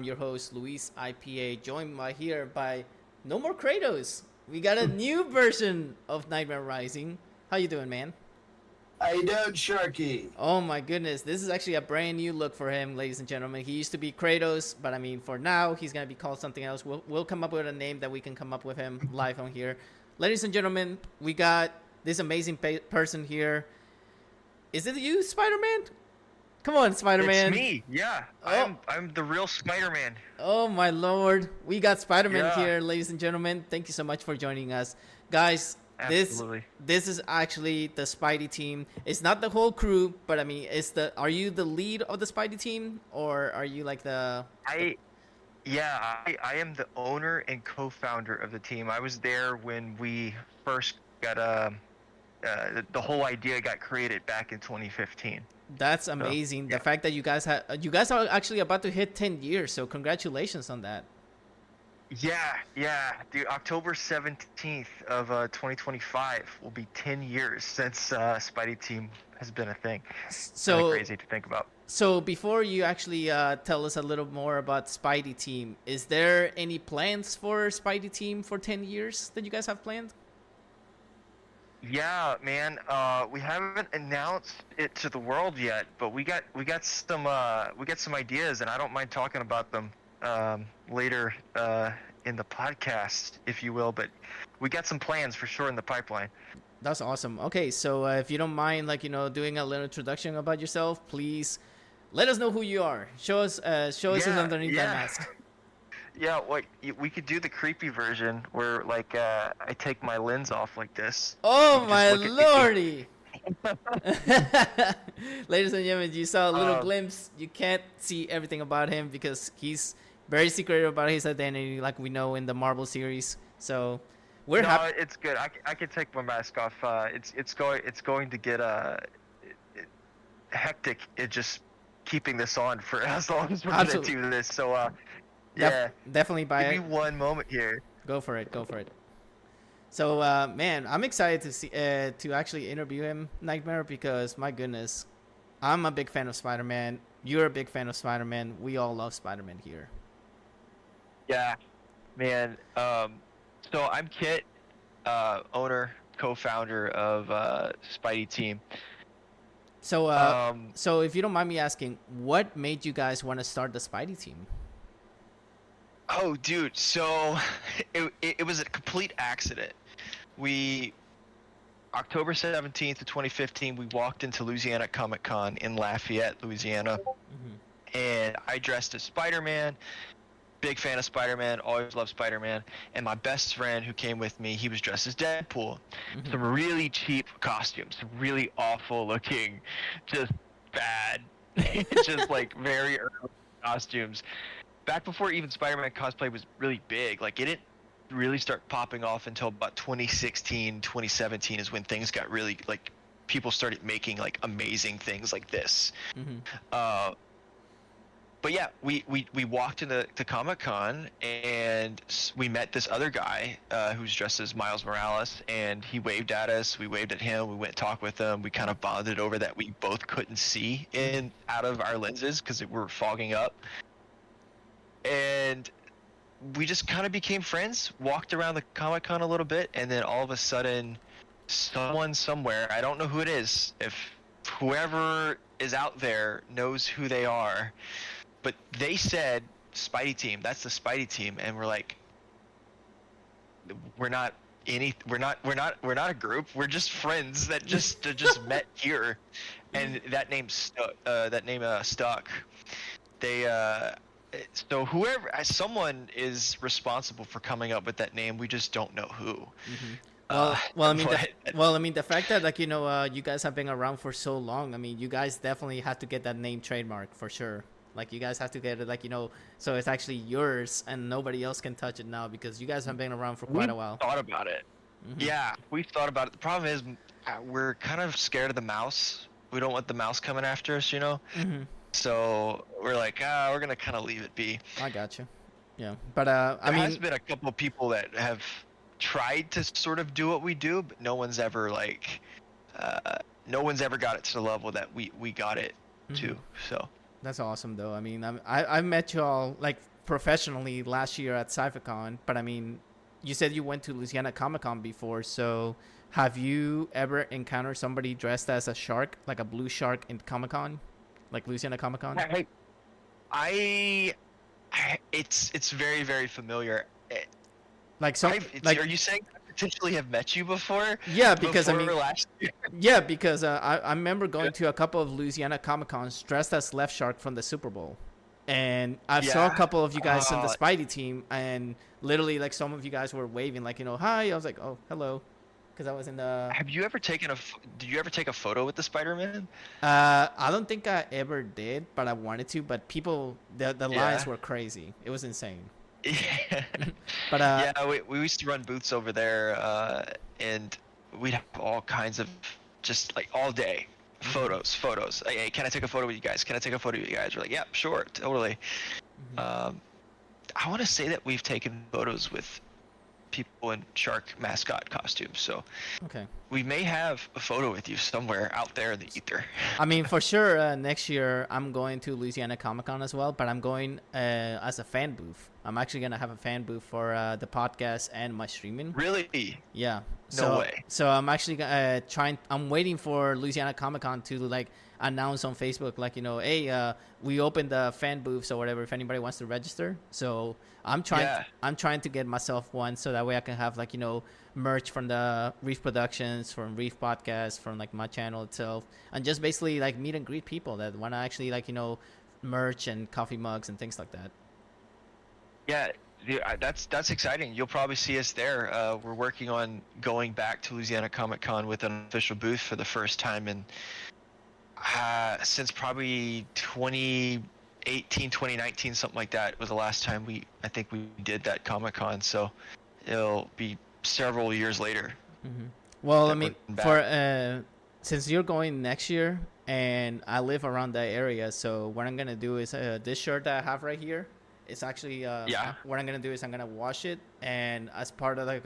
I'm your host, Luis IPA, joined by no more Kratos. We got a new version of Nightmare Rising. How you doing, man? How you doing, Sharky? Oh my goodness, this is actually a brand new look for him, ladies and gentlemen. He used to be Kratos, but I mean, for now, he's gonna be called something else. We'll come up with a name that we can come up with him live on here. Ladies and gentlemen, we got this amazing person here. Is it you, Spider-Man? Come on, Spider-Man. It's me. Yeah, I'm the real Spider-Man. Oh my lord, we got Spider-Man Yeah. here, ladies and gentlemen. Thank you so much for joining us, guys. Absolutely. This is actually the Spidey team. It's not the whole crew, but I mean, are you the lead of the Spidey team, or are you like I am the owner and co-founder of the team. I was there when we first got the whole idea got created back in 2015. That's amazing. Yeah. The fact that you guys are actually about to hit 10 years, so congratulations on that. Yeah, dude. October 17th of 2025 will be 10 years since Spidey team has been a thing. So Kinda crazy to think about. So before you actually tell us a little more about Spidey team, is there any plans for Spidey team for 10 years that you guys have planned? Yeah, man. We haven't announced it to the world yet, but we got some ideas, and I don't mind talking about them later in the podcast, if you will. But we got some plans for sure in the pipeline. That's awesome. Okay, so if you don't mind, doing a little introduction about yourself, please let us know who you are. Show us who's underneath that mask. Yeah, we could do the creepy version where I take my lens off like this. Oh my lordy! Ladies and gentlemen, you saw a little glimpse. You can't see everything about him because he's very secretive about his identity, like we know in the Marvel series. So we're happy. It's good. I can take my mask off. It's going to get hectic. It just keeping this on for as long as we're gonna do this. So yeah, definitely buy it. Give me one moment here. Go for it. So, man, I'm excited to see to actually interview him, Nightmare, because my goodness, I'm a big fan of Spider-Man. You're a big fan of Spider-Man. We all love Spider-Man here. Yeah, man. So I'm Kit, owner, co-founder of Spidey Team. So, so if you don't mind me asking, what made you guys want to start the Spidey Team? Oh, dude. So it was a complete accident. October 17th of 2015, we walked into Louisiana Comic Con in Lafayette, Louisiana, and I dressed as Spider-Man. Big fan of Spider-Man, always loved Spider-Man. And my best friend who came with me, he was dressed as Deadpool. Some really cheap costumes, some really awful looking, just bad, just like very early costumes. Back before even Spider-Man cosplay was really big, it didn't really start popping off until about 2016, 2017 is when things got really, people started making, amazing things like this. But yeah, we walked into Comic-Con, and we met this other guy who's dressed as Miles Morales, and he waved at us, we waved at him, we went and talked with him, we kind of bonded over that we both couldn't see out of our lenses because we were fogging up. And we just kind of became friends, walked around the Comic-Con a little bit, and then all of a sudden, someone somewhere, I don't know who it is, if whoever is out there knows who they are, but they said, Spidey Team, that's the Spidey Team, and we're like, we're not a group, we're just friends that just met here, and that name stuck. So someone is responsible for coming up with that name. We just don't know who. I mean, the fact that you guys have been around for so long. I mean, you guys definitely have to get that name trademark for sure. You guys have to get it, so it's actually yours and nobody else can touch it now because you guys have been around for quite a while. Thought about it. Yeah, we've thought about it. The problem is we're kind of scared of the mouse. We don't want the mouse coming after us, So we're like, we're gonna kind of leave it be. I got you. Yeah, but there has been a couple of people that have tried to sort of do what we do, but no one's ever got it to the level that we got it to. So that's awesome, though. I mean, I met you all professionally last year at Sci-Fi-Con, but I mean, you said you went to Louisiana Comic-Con before, so have you ever encountered somebody dressed as a shark, like a blue shark in Comic-Con, like Louisiana Comic-Con? It's very, very familiar. Like some, like, are you saying I potentially have met you before? yeah, because I Before mean, last year? yeah, because I remember going to a couple of Louisiana Comic-Cons dressed as Left Shark from the Super Bowl. And I saw a couple of you guys in the Spidey team, and literally, like, some of you guys were waving, like, hi. I was like, oh, hello, because I was in the. Have you ever did you ever take a photo with the Spider-Man? I don't think I ever did, but I wanted to. But people, the lines were crazy. It was insane. Yeah. But yeah, we used to run booths over there, and we'd have all kinds of just like all day photos. Hey, can I take a photo with you guys? Can I take a photo with you guys? We're like, yeah, sure, totally. I want to say that we've taken photos with people in shark mascot costumes, so okay, we may have a photo with you somewhere out there in the ether. I mean, for sure, next year I'm going to Louisiana Comic-Con as well, but I'm going as a fan booth. I'm actually gonna have a fan booth for the podcast and my streaming. Really? Yeah. No way. So I'm actually I'm waiting for Louisiana Comic-Con to like announce on Facebook, like, hey, we opened the fan booths or whatever if anybody wants to register. So I'm trying to get myself one, so that way I can have, like, merch from the Reef Productions, from Reef Podcast, from like my channel itself, and just basically like meet and greet people that want to actually, like, merch and coffee mugs and things like that. Yeah, that's exciting. You'll probably see us there. We're working on going back to Louisiana Comic Con with an official booth for the first time in since probably 2018, 2019, something like that was the last time I think we did that Comic Con. So it'll be several years later. Mm-hmm. Well, I mean, for since you're going next year and I live around that area, so what I'm gonna do is this shirt that I have right here. It's actually what I'm gonna do is I'm gonna wash it, and as part of like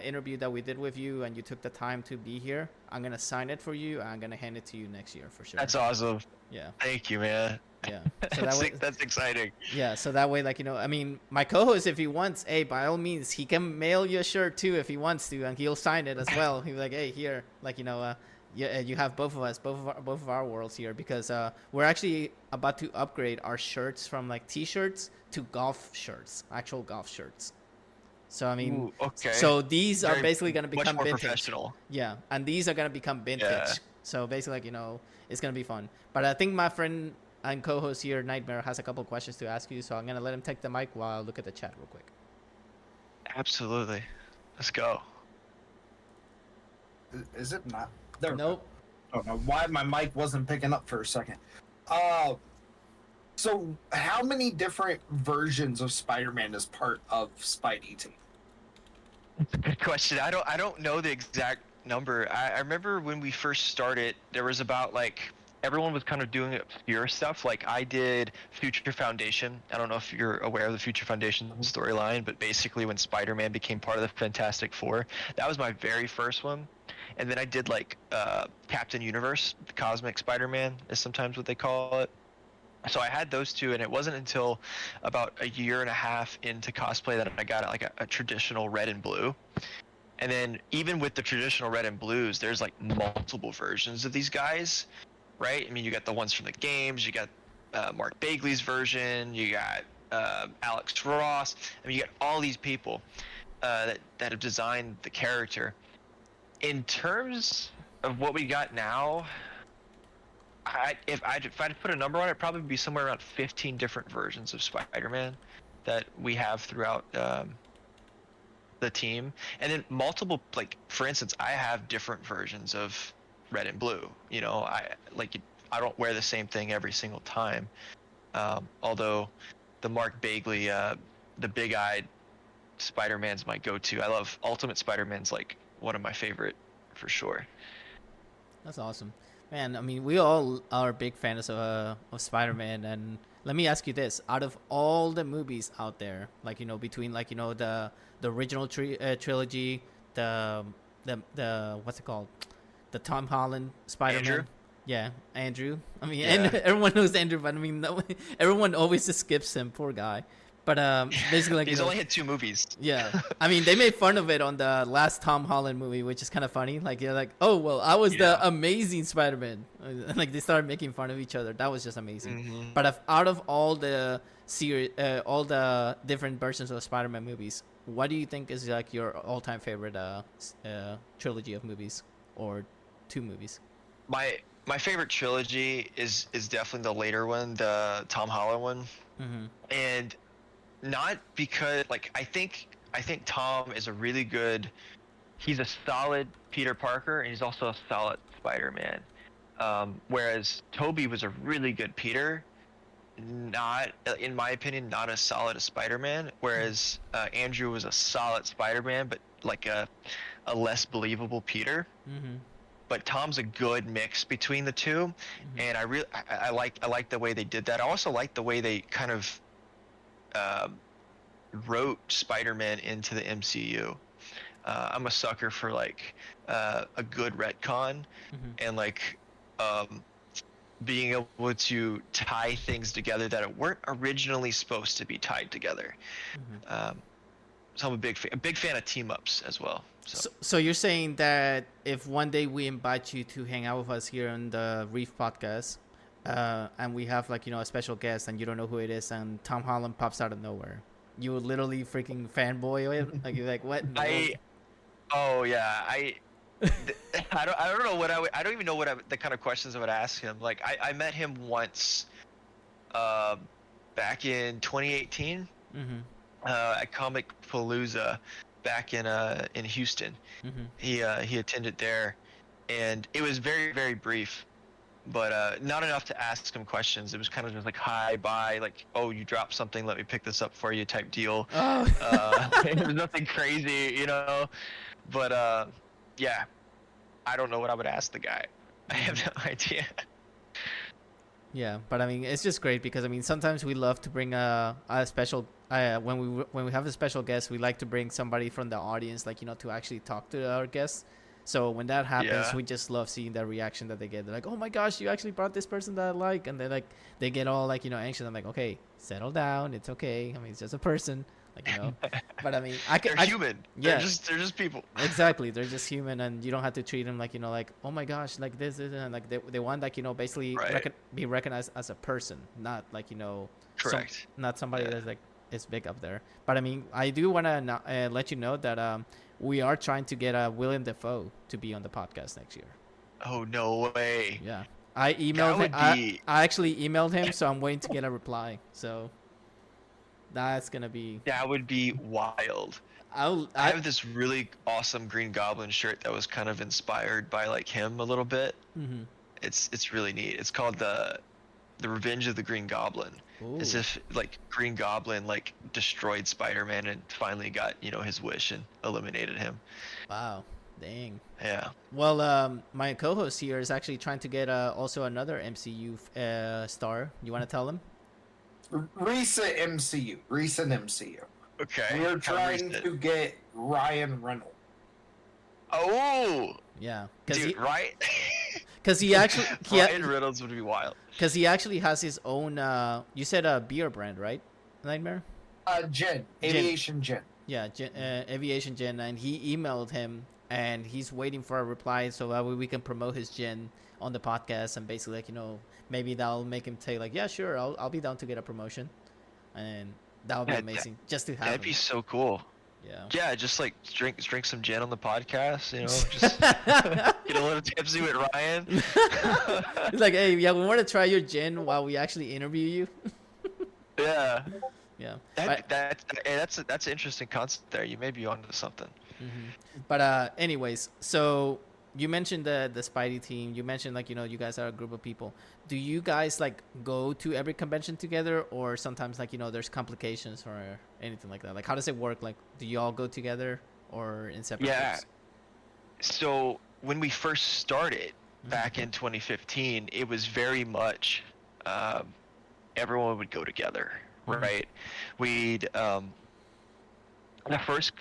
interview that we did with you, and you took the time to be here, I'm gonna sign it for you, and I'm gonna hand it to you next year for sure. That's awesome. Yeah. Thank you, man. Yeah. So that way, that's exciting. Yeah. So that way, like, I mean, my co-host, if he wants, hey, by all means, he can mail you a shirt too if he wants to, and he'll sign it as well. He'll be like, hey, here, like, yeah, you have both of us, both of our worlds here, because we're actually about to upgrade our shirts from like t-shirts to golf shirts, actual golf shirts. So I mean, okay. So these are basically gonna become vintage. Professional. Yeah, and these are gonna become vintage. Yeah. So basically, like, it's gonna be fun. But I think my friend and co-host here, Nightmare, has a couple of questions to ask you. So I'm gonna let him take the mic while I look at the chat real quick. Absolutely. Let's go. Is it not? There. Nope. I don't know why my mic wasn't picking up for a second. So how many different versions of Spider-Man is part of Spidey team? Good question. I don't know the exact number. I remember when we first started, there was about like everyone was kind of doing obscure stuff. Like I did Future Foundation. I don't know if you're aware of the Future Foundation storyline, but basically when Spider-Man became part of the Fantastic Four, that was my very first one. And then I did like Captain Universe, the Cosmic Spider-Man is sometimes what they call it. So I had those two, and it wasn't until about a year and a half into cosplay that I got like a traditional red and blue. And then even with the traditional red and blues, there's like multiple versions of these guys, right? I mean, you got the ones from the games, you got Mark Bagley's version, you got Alex Ross. I mean, you got all these people that have designed the character. In terms of what we got now, if I'd put a number on it, it'd probably be somewhere around 15 different versions of Spider-Man that we have throughout the team, and then multiple, like for instance, I have different versions of red and blue. I don't wear the same thing every single time. Although the Mark Bagley, the big-eyed Spider-Man's my go-to. I love Ultimate Spider-Man's like one of my favorite for sure. That's awesome, man. I mean, we all are big fans of Spider-Man, and let me ask you this: out of all the movies out there, like between like the original trilogy, the what's it called, the Tom Holland Spider-Man. Andrew? Yeah, Andrew. I mean, Yeah. and everyone knows Andrew, but I mean, everyone always just skips him. Poor guy. But basically, like, He's only had 2 movies. yeah. I mean, they made fun of it on the last Tom Holland movie, which is kind of funny. Like, you're like, oh well, I was the amazing Spider-Man. Like, they started making fun of each other. That was just amazing. Mm-hmm. But out of all the series, all the different versions of Spider-Man movies, what do you think is like your all-time favorite trilogy of movies or 2 movies? My favorite trilogy is definitely the later one, the Tom Holland one, and not because like I think Tom is a really good. He's a solid Peter Parker, and he's also a solid Spider-Man. Whereas Tobey was a really good Peter, not in my opinion, not as solid as Spider-Man. Whereas Andrew was a solid Spider-Man, but like a less believable Peter. But Tom's a good mix between the two, and I like the way they did that. I also like the way they kind of wrote Spider-Man into the MCU. I'm a sucker for like a good retcon, and like being able to tie things together that weren't originally supposed to be tied together. So I'm a big fan of team ups as well. So you're saying that if one day we invite you to hang out with us here on the Reef podcast, and we have like, you know, a special guest and you don't know who it is, and Tom Holland pops out of nowhere, you would literally freaking fanboy it? Like, you're like, what? Oh yeah, I don't know what I don't even know what the kind of questions I would ask him. Like I met him once, back in 2018, at Comic Palooza, back in Houston. He attended there, and it was very, very brief, but not enough to ask him questions. It was kind of just like, hi, bye, like, oh, you dropped something, let me pick this up for you type deal. It was nothing crazy, you know, but yeah, I don't know what I would ask the guy. I have no idea. Yeah, but I mean, it's just great because I mean, sometimes we love to bring a special. When we have a special guest, we like to bring somebody from the audience, like, you know, to actually talk to our guests. So when that happens, we just love seeing the reaction that they get. They're like, "Oh my gosh, you actually brought this person that I like," and they get all like, you know, anxious. I'm like, "Okay, settle down. It's okay. I mean, it's just a person." Like, you know, but I mean, they're human. Yeah, they're just people. Exactly, they're just human, and you don't have to treat them like, you know, like, oh my gosh, like this, and like they want, like, you know, basically be recognized as a person, not like, you know, correct, not somebody that's like is big up there. But I mean, I do want to let you know that we are trying to get William Dafoe to be on the podcast next year. Oh no way! Yeah, I emailed him. I actually emailed him, so I'm waiting to get a reply. So. That would be wild. I have this really awesome Green Goblin shirt that was kind of inspired by like him a little bit. It's really neat. It's called the Revenge of the Green Goblin. Ooh. As if like Green Goblin like destroyed Spider-Man and finally got, you know, his wish and eliminated him. Wow, dang. Yeah. Well, my co-host here is actually trying to get also another MCU star. You want to tell him? Recent MCU. Okay. We're trying to get Ryan Reynolds. Oh. Yeah. Dude, right? Because he actually Ryan Reynolds would be wild. Because he actually has his own. You said a beer brand, right? Nightmare. Aviation Gin. Yeah, Aviation Gin, and he emailed him, and he's waiting for a reply so that way we can promote his gin on the podcast, and basically, like, you know, maybe that'll make him say like, yeah, sure, I'll be down to get a promotion, and that would be amazing just to have. That'd be so cool. Yeah, just like drink some gin on the podcast, you know, just get a little tipsy with Ryan. It's like, hey, yeah, we want to try your gin while we actually interview you. Yeah. That's an interesting concept there. You may be onto something. But anyways, so you mentioned the Spidey team. You mentioned, like, you know, you guys are a group of people. Do you guys like go to every convention together, or sometimes, like, you know, there's complications or anything like that? Like, how does it work? Like, do you all go together or in separate groups? So when we first started back in 2015, it was very much everyone would go together, right? We'd the first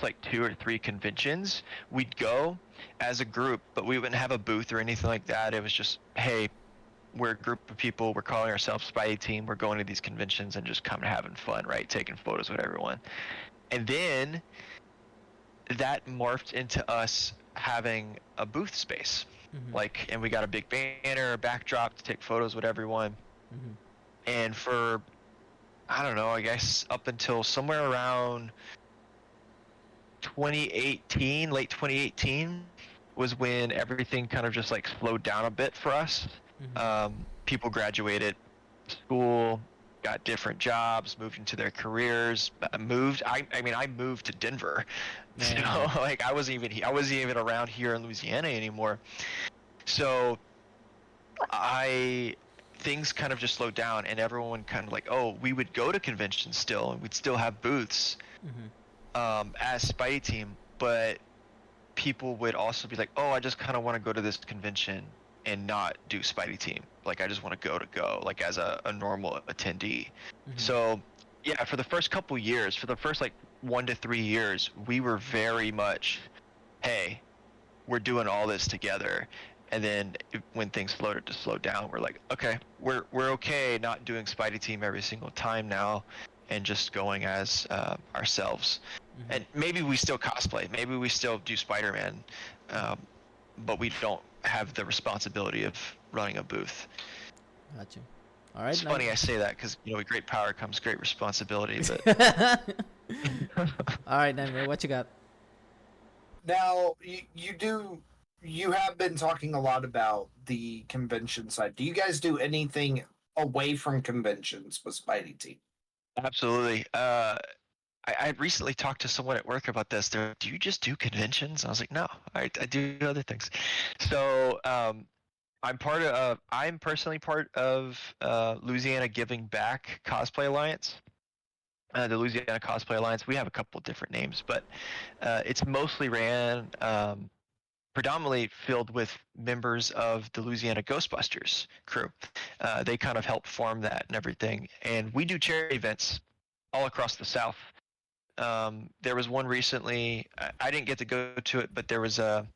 like 2 or 3 conventions we'd go as a group, but we wouldn't have a booth or anything like that. It was just, hey, we're a group of people. We're calling ourselves Spidey Team. We're going to these conventions and just kind of having fun, right? Taking photos with everyone. And then that morphed into us having a booth space. Like, and we got a big banner, a backdrop to take photos with everyone. And for, I don't know, I guess up until somewhere around 2018, late 2018 was when everything kind of just like slowed down a bit for us. People graduated school, got different jobs, moved into their careers, I moved to Denver. Man. So like I wasn't even around here in Louisiana anymore. So things kind of just slowed down, and everyone kind of like, oh, we would go to conventions still, and we'd still have booths as Spidey Team, but people would also be like, oh, I just kind of want to go to this convention and not do Spidey Team. Like, I just want to go, like, as a normal attendee. So, yeah, for the first couple years, for the first, like, 1 to 3 years, we were very much, hey, we're doing all this together. And then when things started to slow down, we're like, okay, we're okay not doing Spidey Team every single time now and just going as ourselves. And maybe we still cosplay. Maybe we still do Spider-Man, but we don't have the responsibility of running a booth. Gotcha. All right. It's funny I say that because, with great power comes great responsibility. But All right, Nightmare, what you got? Now, you have been talking a lot about the convention side. Do you guys do anything away from conventions with Spidey Team? Absolutely. I recently talked to someone at work about this. They're like, do you just do conventions? I was like, no, I do other things. So I'm personally part of Louisiana Giving Back Cosplay Alliance. The Louisiana Cosplay Alliance. We have a couple different names, but it's mostly ran predominantly filled with members of the Louisiana Ghostbusters crew. They kind of help form that and everything. And we do charity events all across the South. There was one recently, I didn't get to go to it, but there was a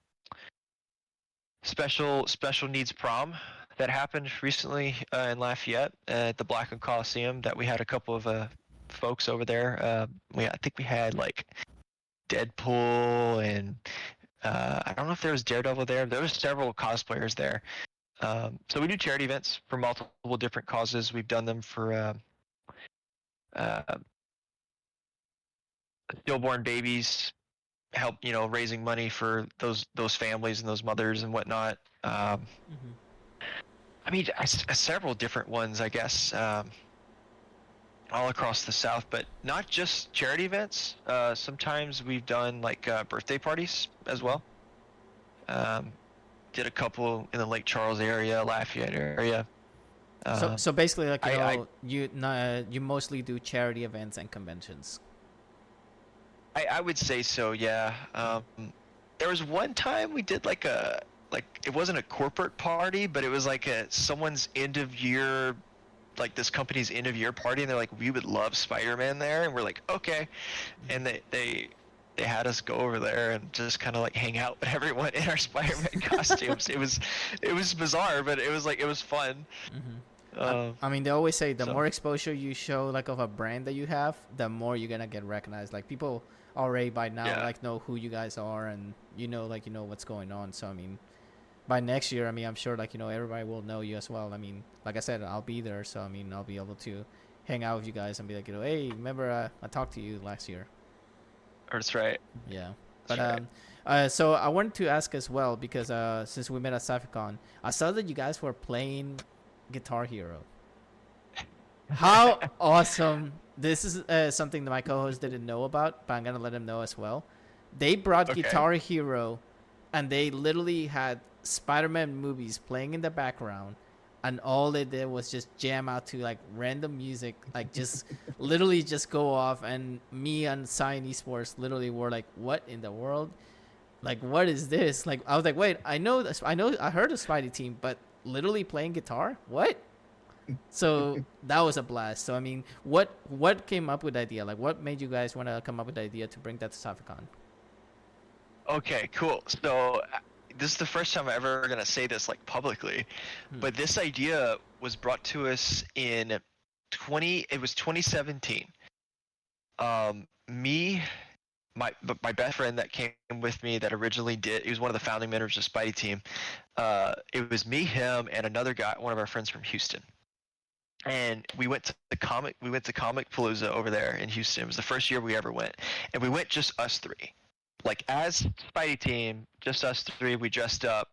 special needs prom that happened recently in Lafayette at the Blackland Coliseum that we had a couple of folks over there. I think we had like Deadpool and I don't know if there was Daredevil there. There was several cosplayers there. So we do charity events for multiple different causes. We've done them for stillborn babies, help raising money for those families and those mothers and whatnot. I mean, several different ones, I guess, all across the South, but not just charity events. Sometimes we've done like birthday parties as well. Did a couple in the Lake Charles area, Lafayette area. So basically, like you mostly do charity events and conventions. I would say so, yeah. There was one time we did like it wasn't a corporate party, but it was like someone's end of year, like this company's end of year party, and they're like, we would love Spider-Man there, and we're like, okay. And they had us go over there and just kind of like hang out with everyone in our Spider-Man costumes. It was bizarre, but it was fun. I mean, they always say the more exposure you show like of a brand that you have, the more you're gonna get recognized. Like people already by now like know who you guys are, and what's going on. So I mean, by next year, I mean, I'm sure like everybody will know you as well. I mean, like I said, I'll be there, so I mean, I'll be able to hang out with you guys and be like, hey, remember I talked to you last year. That's right. Yeah. But so I wanted to ask as well, because since we met at SciFiCon, I saw that you guys were playing Guitar Hero. How awesome. This is something that my co-host didn't know about, but I'm going to let him know as well. They brought Guitar Hero, and they literally had Spider-Man movies playing in the background, and all they did was just jam out to like random music, like just literally just go off. And me and Cyan Esports literally were like, what in the world? Like, what is this? Like, I was like, wait, I heard of Spidey Team, but literally playing guitar? What? So that was a blast. So I mean, what came up with the idea? Like, what made you guys want to come up with the idea to bring that to SciFiCon? Okay, cool. So this is the first time I'm ever gonna say this like publicly, but this idea was brought to us in 2017. Me, my best friend that came with me that originally he was one of the founding members of Spidey team. It was me, him, and another guy, one of our friends from Houston. And we went to Comic Palooza over there in Houston. It was the first year we ever went, and we went just us three, like as Spidey team, just us three. We dressed up,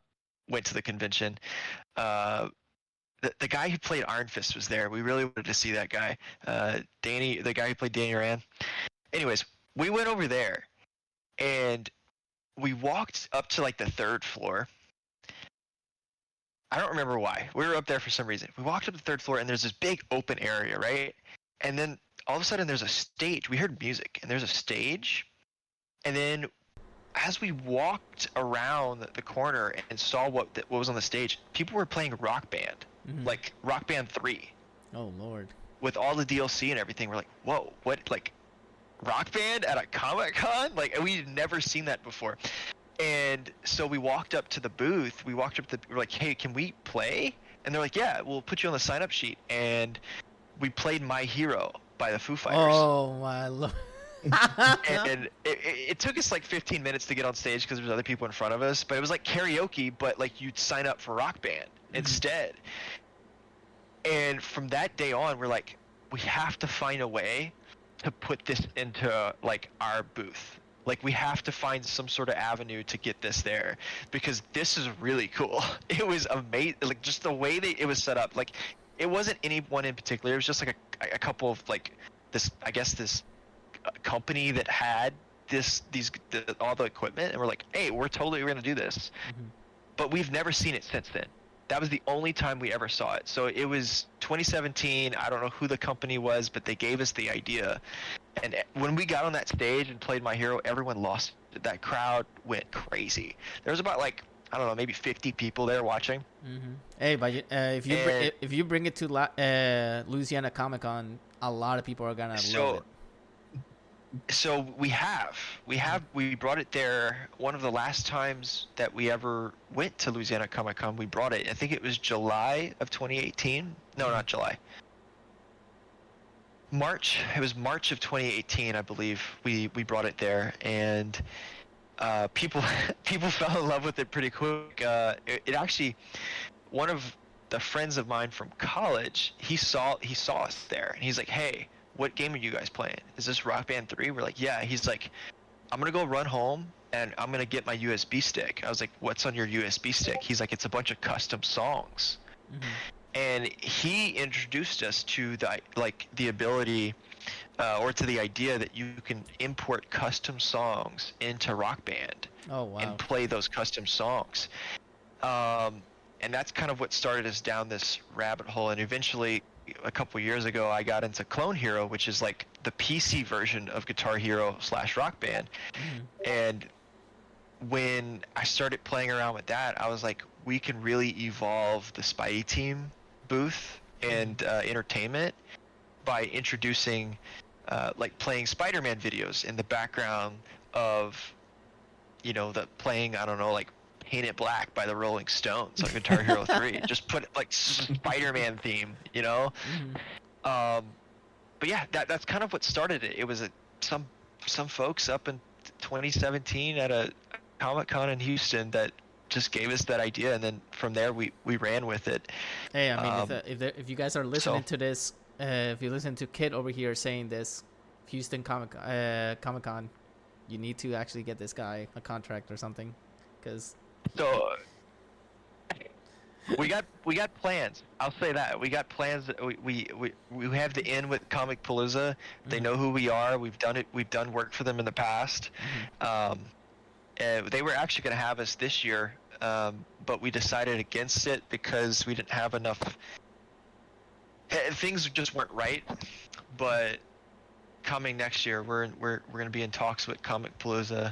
went to the convention. The guy who played Iron Fist was there. We really wanted to see that guy, Danny, the guy who played Danny Rand. Anyways, we went over there, and we walked up to like the third floor. I don't remember why. We were up there for some reason. We walked up to the third floor, and there's this big open area, right? And then all of a sudden, there's a stage. We heard music, and there's a stage. And then as we walked around the corner and saw what was on the stage, people were playing Rock Band, like Rock Band 3. Oh, Lord. With all the DLC and everything. We're like, whoa, what? Like, Rock Band at a Comic-Con? Like, we'd never seen that before. And so we walked up to the booth. We're like, hey, can we play? And they're like, yeah, we'll put you on the sign-up sheet. And we played My Hero by the Foo Fighters. Oh, my Lord. And it took us like 15 minutes to get on stage because there's other people in front of us. But it was like karaoke, but like you'd sign up for Rock Band instead. And from that day on, we're like, we have to find a way to put this into like our booth. Like, we have to find some sort of avenue to get this there because this is really cool. It was amazing. Like, just the way that it was set up. Like, it wasn't anyone in particular. It was just like a couple of like this, I guess, this company that had all the equipment, and we're like, hey, we're going to do this. But we've never seen it since then. That was the only time we ever saw it. So it was 2017. I don't know who the company was, but they gave us the idea. And when we got on that stage and played My Hero, everyone lost it. That crowd went crazy. There was about like, I don't know, maybe 50 people there watching. Hey, but if you bring it to Louisiana Comic-Con, a lot of people are gonna love it. So we brought it there. One of the last times that we ever went to Louisiana Comic-Con, we brought it. I think it was July of 2018. No, not July. March. It was March of 2018, I believe. We brought it there, and people fell in love with it pretty quick. It actually, one of the friends of mine from college, he saw us there, and he's like, hey, what game are you guys playing? Is this Rock Band 3? We're like, yeah. He's like, I'm going to go run home and I'm going to get my USB stick. I was like, what's on your USB stick? He's like, it's a bunch of custom songs. And he introduced us to the ability or to the idea that you can import custom songs into Rock Band. Oh, wow. And play those custom songs. And that's kind of what started us down this rabbit hole. And eventually, a couple years ago, I got into Clone Hero, which is like the PC version of Guitar Hero / Rock Band. And when I started playing around with that, I was like, we can really evolve the Spidey team booth and entertainment by introducing like playing Spider-Man videos in the background of, playing, I don't know, like Paint It Black by the Rolling Stones on Guitar Hero 3. Just put like Spider-Man theme, But yeah, that's kind of what started it. It was some folks up in 2017 at a Comic-Con in Houston that just gave us that idea, and then from there we ran with it. Hey, I mean, if you guys are listening to this, if you listen to Kid over here saying this, Houston Comic-Con, you need to actually get this guy a contract or something, because. So we got plans. I'll say that we got plans. That we have the in with Comic Palooza. They know who we are. We've done it. We've done work for them in the past. They were actually going to have us this year, but we decided against it because we didn't have enough. Things just weren't right. But coming next year, we're going to be in talks with Comic Palooza,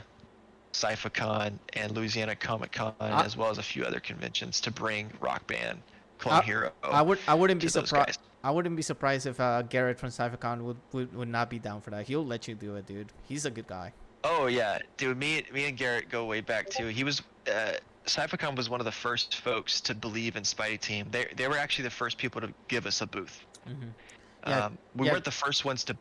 Sci-Fi-Con, and Louisiana Comic-Con, as well as a few other conventions to bring Rock Band, Clone Hero. I wouldn't be surprised. I wouldn't be surprised if Garrett from Sci-Fi-Con would not be down for that. He'll let you do it, dude. He's a good guy. Oh yeah, dude. Me and Garrett go way back too. He was Cyphercon was one of the first folks to believe in Spidey Team. They were actually the first people to give us a booth. Mm-hmm. Yeah, We weren't the first ones to,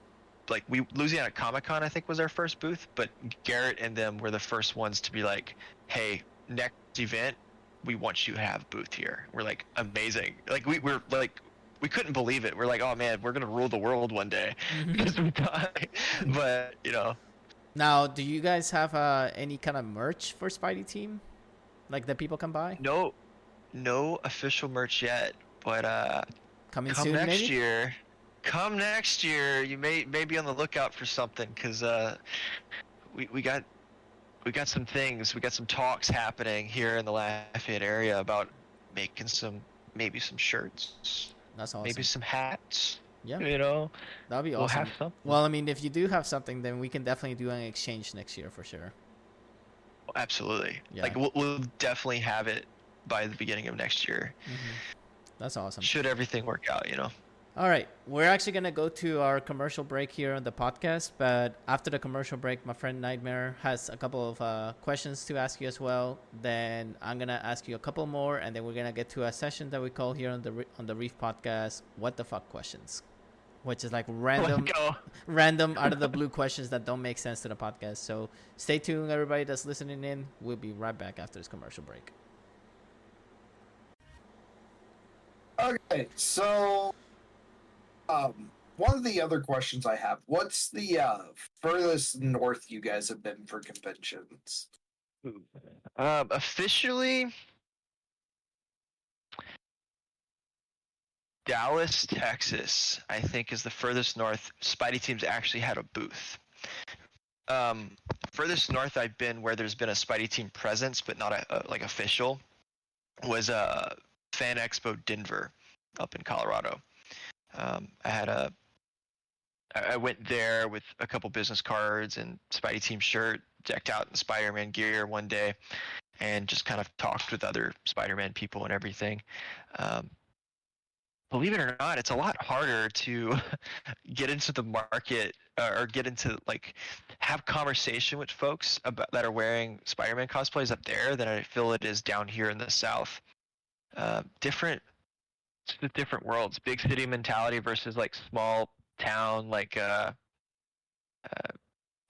like, Louisiana Comic Con I think was our first booth, but Garrett and them were the first ones to be like, hey, next event we want you to have a booth here. We're like, amazing. Like we're like, we couldn't believe it. We're like, oh man, we're gonna rule the world one day. But you know. Now, do you guys have any kind of merch for Spidey Team, like that people can buy? No official merch yet, but Coming come soon, next maybe? year. Come next year, you may be on the lookout for something, because we got some things, we got some talks happening here in the Lafayette area about making maybe some shirts. That's awesome. Maybe some hats. Yeah. You know, that'd be we'll awesome. have something. Well, I mean, if you do have something, then we can definitely do an exchange next year for sure. Absolutely. Yeah. Like we'll definitely have it by the beginning of next year. That's awesome. Should everything work out, you know. All right, we're actually going to go to our commercial break here on the podcast, but after the commercial break, my friend Nightmare has a couple of questions to ask you as well. Then I'm going to ask you a couple more, and then we're going to get to a session that we call here on the Reef podcast, What the Fuck Questions, which is like random out of the blue questions that don't make sense to the podcast. So stay tuned, everybody that's listening in. We'll be right back after this commercial break. Okay, so one of the other questions I have, what's the furthest north you guys have been for conventions? Officially, Dallas, Texas, I think is the furthest north Spidey Team's actually had a booth. Furthest north I've been where there's been a Spidey Team presence, but not like official, was Fan Expo Denver up in Colorado. I went there with a couple business cards and Spidey Team shirt, decked out in Spider-Man gear one day, and just kind of talked with other Spider-Man people and everything. Believe it or not, it's a lot harder to get into the market or get into, like, have conversation with folks that are wearing Spider-Man cosplays up there than I feel it is down here in the South. Different worlds. Big city mentality versus like small town, like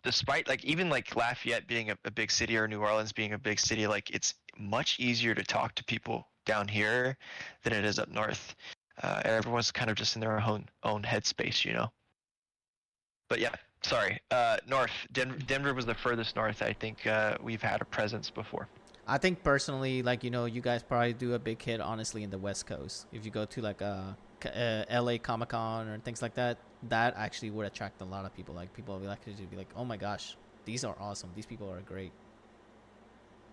despite like even like Lafayette being a big city or New Orleans being a big city, like it's much easier to talk to people down here than it is up north. Everyone's kind of just in their own headspace, you know. But yeah, sorry. North. Denver was the furthest north I think we've had a presence before. I think personally, like, you know, you guys probably do a big hit, honestly, in the West Coast. If you go to, like, LA Comic-Con or things like that, that actually would attract a lot of people. Like, people will be like, oh my gosh, these are awesome. These people are great.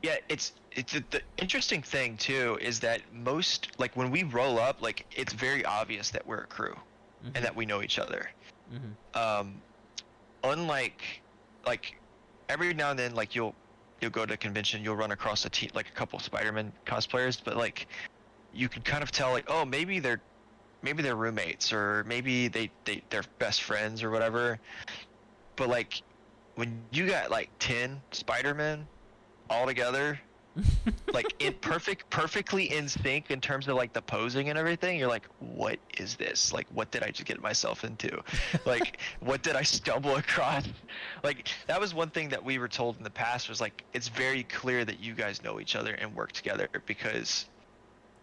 Yeah, it's the interesting thing, too, is that most, like, when we roll up, like, it's very obvious that we're a crew and that we know each other. Unlike, like, every now and then, like, you'll go to a convention, you'll run across a couple Spider-Man cosplayers, but like you can kind of tell, like, oh, maybe they're roommates, or maybe they're best friends or whatever. But like when you got like 10 Spider-Men all together, like perfectly in sync in terms of like the posing and everything, you're like, what is this? Like, what did I just get myself into? Like, what did I stumble across? Like, that was one thing that we were told in the past, was like, it's very clear that you guys know each other and work together, because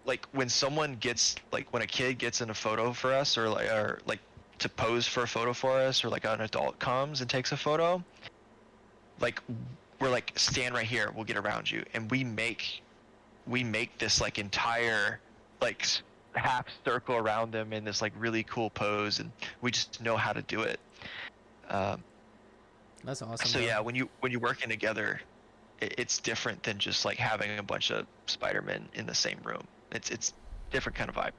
like when a kid gets in a photo for us, or like to pose for a photo for us, or like an adult comes and takes a photo, like we're like, stand right here, we'll get around you, and we make this like entire like half circle around them in this like really cool pose, and we just know how to do it. That's awesome. So yeah, when you're working together, it's different than just like having a bunch of Spider-Men in the same room. It's different kind of vibe.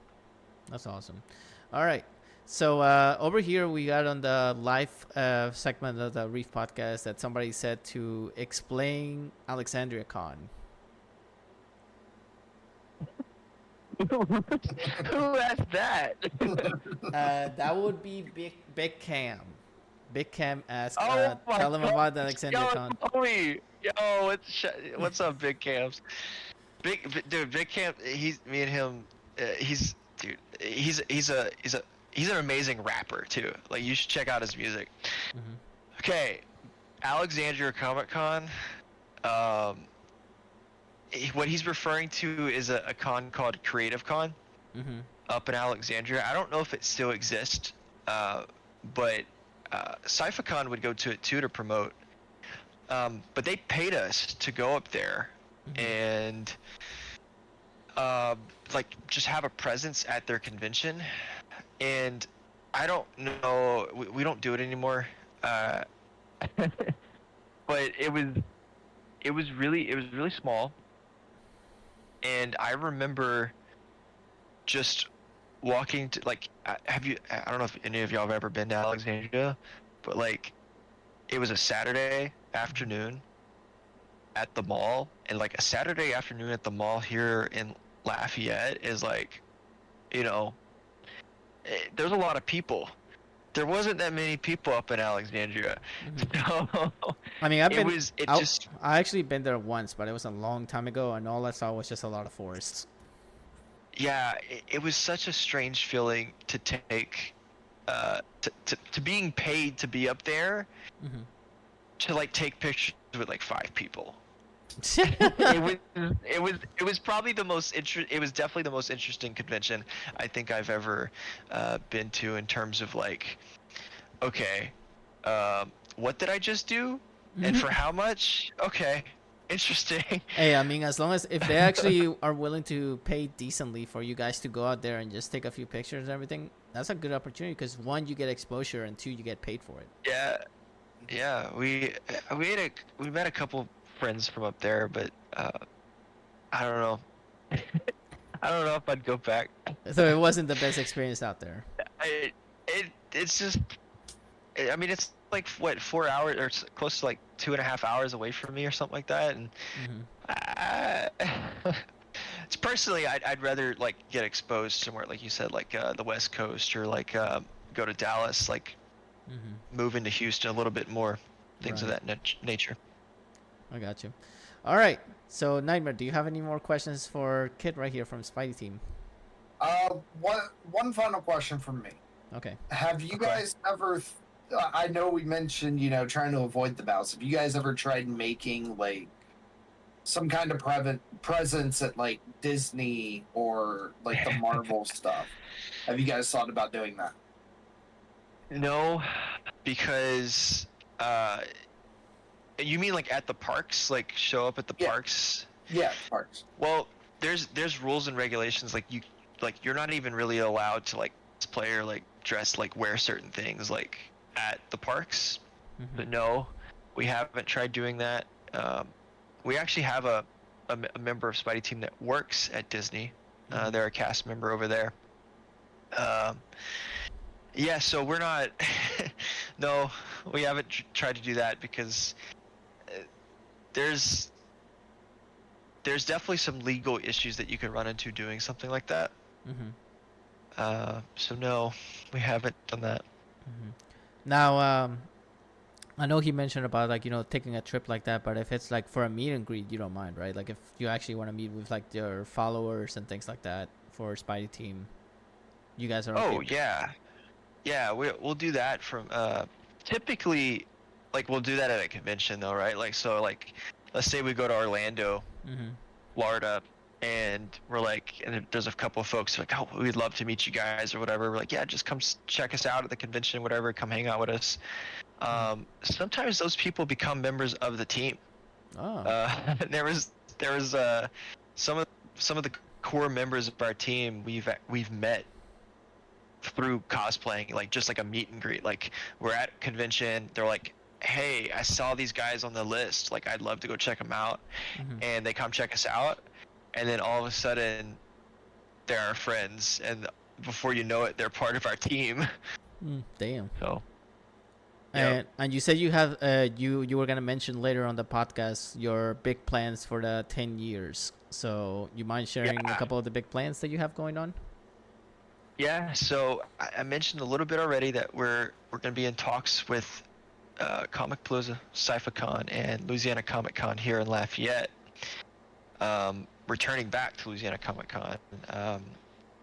That's awesome. All right. So over here we got on the live segment of the Reef podcast that somebody said to explain Alexandria Con. Who asked that? That would be Big Cam. Big Cam asked, tell him God. about the Alexandria Con. Homie. Yo, what's up, Big Cams? Big Camp. He's me and him. He's an amazing rapper too. Like you should check out his music. Mm-hmm. Okay, Alexandria Comic Con. What he's referring to is a con called Creative Con Mm-hmm. up in Alexandria. I don't know if it still exists, but Syphacon would go to it too to promote. But they paid us to go up there and like just have a presence at their convention. And I don't know, we don't do it anymore. But it was really small. And I remember just walking to like, I don't know if any of y'all have ever been to Alexandria, but like it was a Saturday afternoon at the mall, and like a Saturday afternoon at the mall here in Lafayette is like, there's a lot of people. There wasn't that many people up in Alexandria. So, I mean, I actually been there once, but it was a long time ago, and all I saw was just a lot of forests. Yeah, it was such a strange feeling to take, to being paid to be up there, to like take pictures with like 5 people. It was probably the most it was definitely the most interesting convention I think I've ever been to, in terms of like, okay, what did I just do, and for how much? Okay, interesting. Hey, I mean, as long as if they actually are willing to pay decently for you guys to go out there and just take a few pictures and everything, that's a good opportunity, because 1, you get exposure, and 2, you get paid for it. Yeah, we met a couple friends from up there, but I don't know. I don't know if I'd go back. So it wasn't the best experience out there. It's just, I mean, it's like what, 4 hours or close to like 2.5 hours away from me or something like that, and it's personally I'd rather like get exposed somewhere, like you said, like the West Coast, or like go to Dallas, like move into Houston a little bit more, things of that nature. I got you. All right. So, Nightmare, do you have any more questions for Kit right here from Spidey Team? One final question from me. Okay. Have you guys ever? I know we mentioned, trying to avoid the mouse. Have you guys ever tried making like some kind of presence at like Disney or like the Marvel stuff? Have you guys thought about doing that? No, because you mean like at the parks, like show up at the parks? Yeah, parks. Well, there's rules and regulations, like you're not even really allowed to like play or like dress, like wear certain things like at the parks. But no, we haven't tried doing that. We actually have a member of Spidey Team that works at Disney. They're a cast member over there. Yeah, so we're not. No, we haven't tried to do that, because there's definitely some legal issues that you could run into doing something like that. So no, we haven't done that. Now, I know he mentioned about like taking a trip like that, but if it's like for a meet and greet, you don't mind, right? Like if you actually want to meet with like your followers and things like that for Spidey Team, you guys are. Oh yeah, we'll do that from typically, like we'll do that at a convention though, right? Like, so like let's say we go to Orlando, Florida, and we're like, and there's a couple of folks like, oh, we'd love to meet you guys or whatever. We're like, yeah, just come check us out at the convention, whatever, come hang out with us. Sometimes those people become members of the team. There was some of the core members of our team we've met through cosplaying, like just like a meet and greet. Like we're at a convention, they're like, hey, I saw these guys on the list, like I'd love to go check them out. And they come check us out, and then all of a sudden they're our friends, and before you know it, they're part of our team. Damn. So and you said you have you were gonna mention later on the podcast your big plans for the 10 years, so you mind sharing a couple of the big plans that you have going on? Yeah, so I mentioned a little bit already that we're going to be in talks with Comic Palooza, Syphacon, and Louisiana Comic Con here in Lafayette. returning back to Louisiana Comic Con.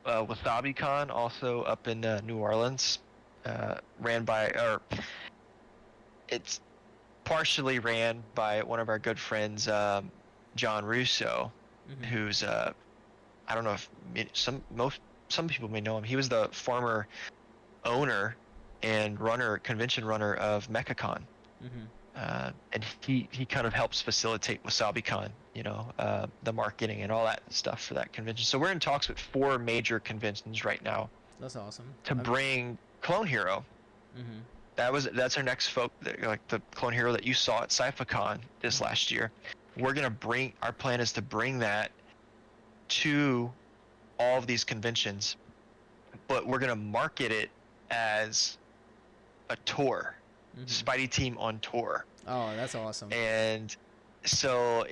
Wasabi Con also up in New Orleans, it's partially ran by one of our good friends, John Russo, who's I don't know if some people may know him. He was the former owner and convention runner of MechaCon. And he kind of helps facilitate WasabiCon, the marketing and all that stuff for that convention. So we're in talks with 4 major conventions right now. That's awesome. To bring Clone Hero. That's our next like the Clone Hero that you saw at SciFiCon this last year. Our plan is to bring that to all of these conventions, but we're gonna market it as a tour. Spidey team on tour. Oh, that's awesome. And so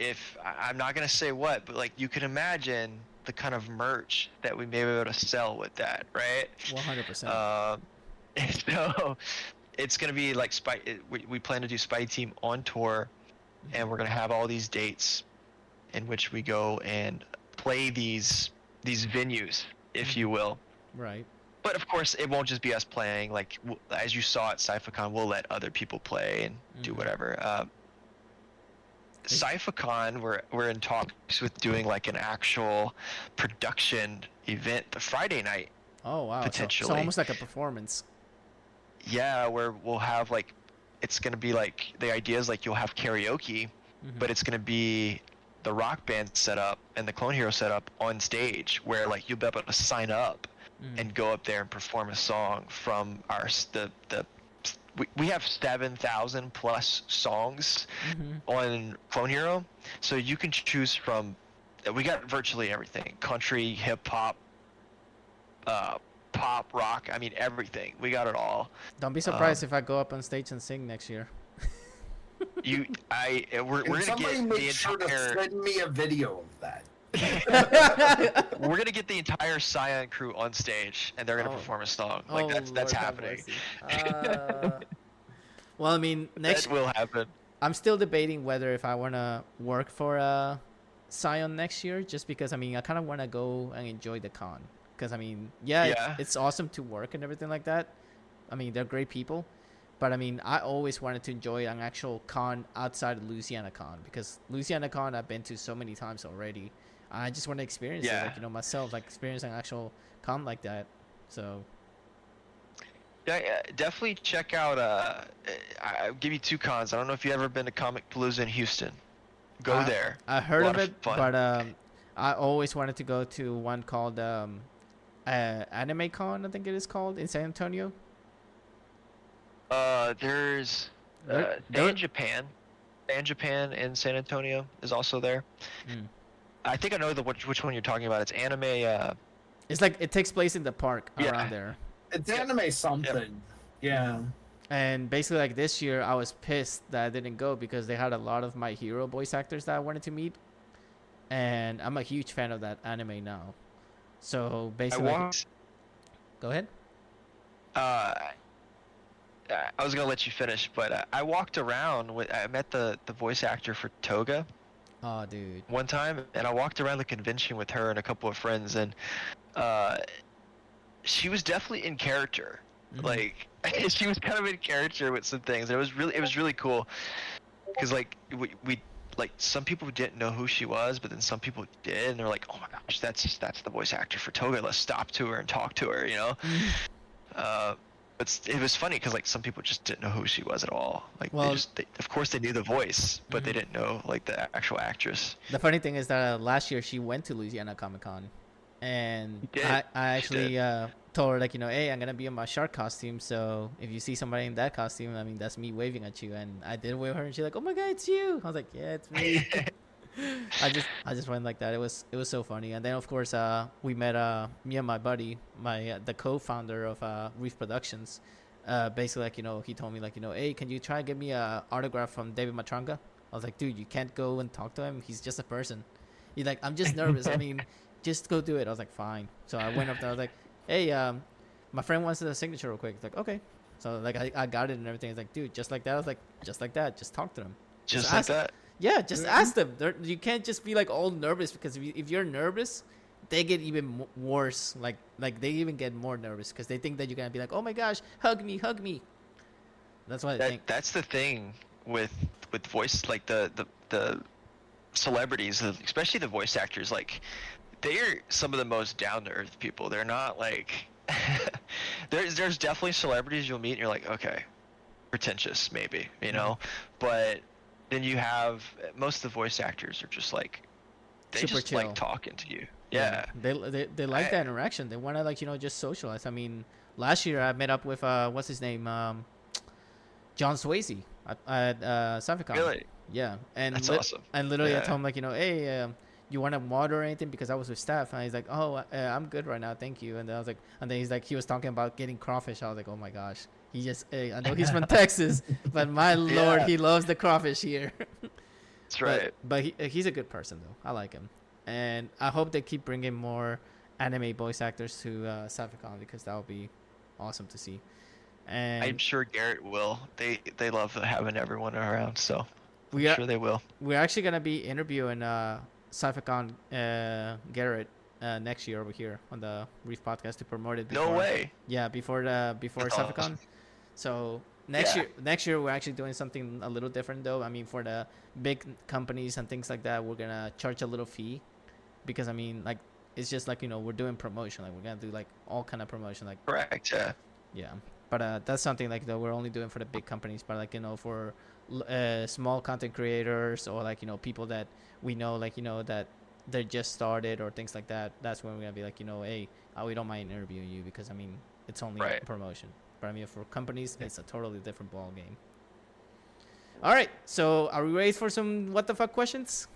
I'm not going to say what, but like you can imagine the kind of merch that we may be able to sell with that, right? 100%. So it's going to be like we plan to do Spidey team on tour, and we're going to have all these dates in which we go and play these venues, if you will. Right. But of course, it won't just be us playing. Like as you saw at SciFiCon, we'll let other people play and do whatever. SciFiCon, we're in talks with doing like an actual production event the Friday night. Oh wow! Potentially, so almost like a performance. Yeah, where we'll have like, it's gonna be like the idea is like you'll have karaoke, but it's gonna be the rock band set up and the Clone Hero set up on stage, where like you'll be able to sign up and go up there and perform a song from we have 7,000 plus songs on Clone Hero, so you can choose from. We got virtually everything: country, hip hop, pop, rock. I mean, everything. We got it all. Don't be surprised if I go up on stage and sing next year. We're gonna get the sure entire. To send me a video of that. We're gonna get the entire Scion crew on stage, and they're gonna perform a song. Like that's happening. Well, I mean, that will happen. I'm still debating whether if I want to work for Scion next year, just because I mean I kind of want to go and enjoy the con. Because I mean, it's awesome to work and everything like that. I mean, they're great people. But I mean, I always wanted to enjoy an actual con outside of Louisiana Con, because Louisiana Con I've been to so many times already. I just want to experience it, like, myself, like experience an actual con like that. So. Yeah, definitely check out. I'll give you 2 cons. I don't know if you've ever been to Comic Palooza in Houston. Go there. I heard of it, but I always wanted to go to one called Anime Con, I think it is called, in San Antonio. There's San Japan. San Japan in San Antonio is also there. I think I know which one you're talking about. It's anime. It's like it takes place in the park around there. It's anime something. Yeah. And basically, like this year, I was pissed that I didn't go because they had a lot of My Hero voice actors that I wanted to meet, and I'm a huge fan of that anime now. So basically, go ahead. I was gonna let you finish, but I walked around. I met the voice actor for Toga. Oh, dude. One time, and I walked around the convention with her and a couple of friends, and she was definitely in character. Like she was kind of in character with some things. It was really cool, because like we like some people didn't know who she was, but then some people did, and they're like, "Oh my gosh, that's the voice actor for Toga. Let's stop to her and talk to her," But it was funny because like some people just didn't know who she was at all. Like of course they knew the voice, but they didn't know like the actual actress. The funny thing is that last year she went to Louisiana Comic Con, and I actually told her, like, hey, I'm gonna be in my shark costume, so if you see somebody in that costume, I mean that's me waving at you. And I did wave her, and she's like, "Oh my god, it's you!" I was like, "Yeah, it's me." I just went like that. It was so funny. And then of course we met me and my buddy, the co-founder of Reef Productions. Basically, like, he told me, like, "Hey, can you try and get me a autograph from David Matranga?" I was like, "Dude, you can't go and talk to him. He's just a person." He's like, "I'm just nervous. I mean, just go do it." I was like, "Fine." So I went up there. I was like, "Hey, my friend wants a signature real quick." He's like, "Okay." So like I got it and everything. He's like, "Dude, just like that." I was like, "Just like that. Just talk to him. Just like that." Yeah, just ask them. You can't just be like all nervous, because if you're nervous, they get even worse. Like they even get more nervous because they think that you're gonna be like, oh my gosh, hug me. That's what I think. That's the thing with voice, like the celebrities, especially the voice actors. Like, they're some of the most down to earth people. They're not like there's definitely celebrities you'll meet and you're like, okay, pretentious maybe, you know, but then you have most of the voice actors are just like, they Super just chill. like talking to you. Yeah. They like that interaction. They want to, like, just socialize. I mean, last year I met up with what's his name, John Swayze at Saficon. Really? Yeah, and That's awesome. And literally I told him, like, hey, you want a water or anything, because I was with staff, and he's like, oh, I'm good right now, thank you. And then I was like, and then he's like, he was talking about getting crawfish. I was like, oh my gosh, I know he's from Texas, but my lord, he loves the crawfish here. That's right. But he's a good person though. I like him, and I hope they keep bringing more anime voice actors to Saficon, because that would be awesome to see. And I'm sure Garrett will. They love having everyone around, so I'm sure they will. We're actually gonna be interviewing Saficon Garrett next year over here on the Reef podcast to promote it. No way. Yeah, before Saficon. So next year we're actually doing something a little different though. I mean, for the big companies and things like that, we're gonna charge a little fee, because I mean, like, it's just like, we're doing promotion. Like, we're gonna do like all kind of promotion. Like, Correct. Yeah. yeah. But that's something like that we're only doing for the big companies. But like, for small content creators, or like, people that we know, like, that they just started or things like that, that's when we're gonna be like, hey, we don't mind interviewing you, because I mean, it's only a promotion. But I mean, for companies, it's a totally different ball game. All right, so are we ready for some what the fuck questions?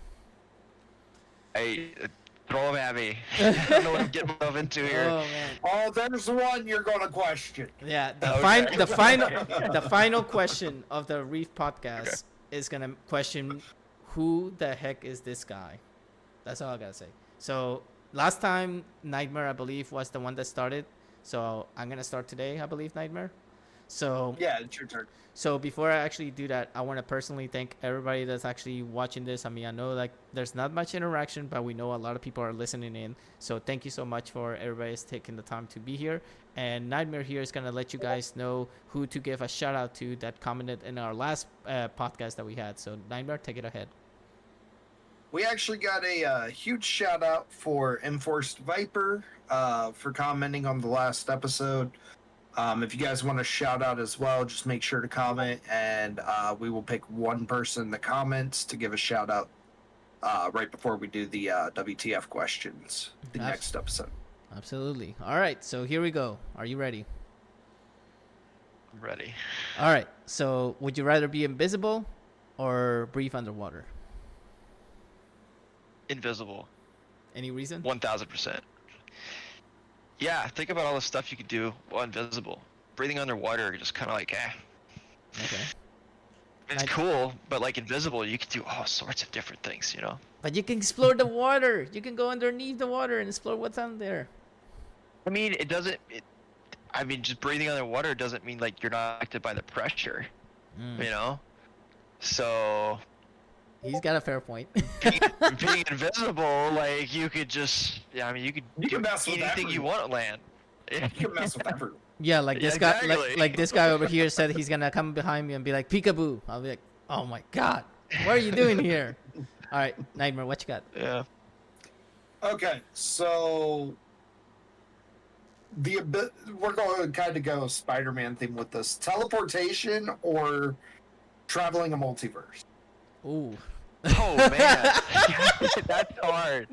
Throw them at me. I don't know what I'm getting myself into here. Oh man. Oh, there's one you're gonna question. Yeah, Okay. the final question of the Reef podcast is gonna question, who the heck is this guy? That's all I gotta say. So last time Nightmare, I believe, was the one that started. So I'm gonna start today, I believe, Nightmare. So Yeah, it's your turn. So before I actually do that, I want to personally thank everybody that's actually watching this. I mean, I know like there's not much interaction, but we know a lot of people are listening in. So thank you so much for everybody's taking the time to be here. And Nightmare here is going to let you guys know who to give a shout out to that commented in our last podcast that we had. So Nightmare, take it ahead. We actually got a huge shout out for Enforced Viper for commenting on the last episode. If you guys want to shout out as well, just make sure to comment, and we will pick one person in the comments to give a shout out right before we do the WTF questions, the next episode. Absolutely. All right, so here we go. Are you ready? I'm ready. All right, so would you rather be invisible or breathe underwater? Invisible. Any reason? 1000%. Yeah, think about all the stuff you could do while invisible. Breathing underwater, you're just kind of like, Okay. It's cool, but like invisible, you can do all sorts of different things, you know? But you can explore the water. You can go underneath the water and explore what's on there. I mean, just breathing underwater doesn't mean like you're not affected by the pressure, you know? So... He's got a fair point. being invisible, like, you could just... Yeah, I mean, you could do anything you want at land. You can mess with everyone. Yeah, like this guy, exactly. like this guy over here said he's gonna come behind me and be like, peekaboo. I'll be like, oh my god, what are you doing here? All right, Nightmare, what you got? Yeah. Okay, so we're going to kind of go Spider-Man theme with this. Teleportation or traveling a multiverse? Ooh. Oh, man. That's hard.